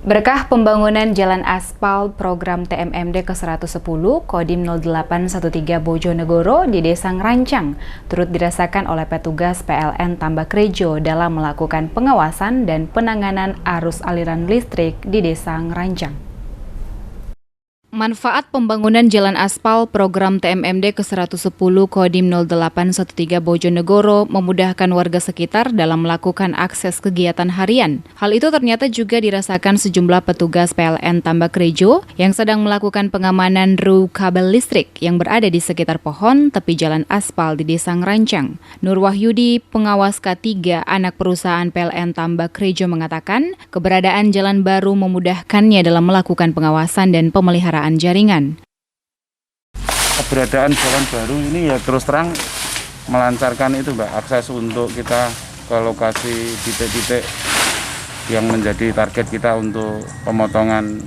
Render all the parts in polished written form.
Berkah pembangunan jalan aspal program TMMD ke-110 Kodim 0813 Bojonegoro di Desa Ngerancang turut dirasakan oleh petugas PLN Tambak Rejo dalam melakukan pengawasan dan penanganan arus aliran listrik di Desa Ngerancang. Manfaat pembangunan jalan aspal program TMMD ke-110 Kodim 0813 Bojonegoro memudahkan warga sekitar dalam melakukan akses kegiatan harian. Hal itu ternyata juga dirasakan sejumlah petugas PLN Tambak Rejo yang sedang melakukan pengamanan ru kabel listrik yang berada di sekitar pohon tepi jalan aspal di Desa Ngerancang. Nur Wahyudi, pengawas K3 anak perusahaan PLN Tambak Rejo mengatakan, keberadaan jalan baru memudahkannya dalam melakukan pengawasan dan pemeliharaan jaringan. Keberadaan jalan baru ini ya terus terang melancarkan itu Mbak, akses untuk kita ke lokasi titik-titik yang menjadi target kita untuk pemotongan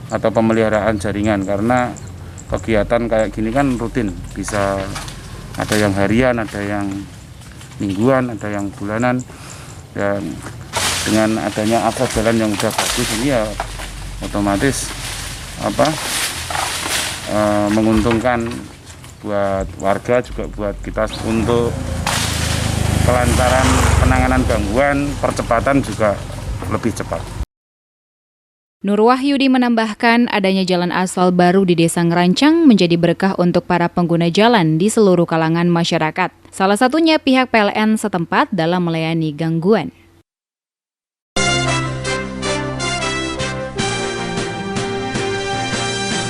atau pemeliharaan jaringan, karena kegiatan kayak gini kan rutin, bisa ada yang harian, ada yang mingguan, ada yang bulanan, dan dengan adanya akses jalan yang udah bagus ini ya otomatis menguntungkan buat warga, juga buat kita untuk kelancaran penanganan gangguan, percepatan juga lebih cepat. Nur Wahyudi menambahkan adanya jalan aspal baru di Desa Ngerancang menjadi berkah untuk para pengguna jalan di seluruh kalangan masyarakat. Salah satunya pihak PLN setempat dalam melayani gangguan.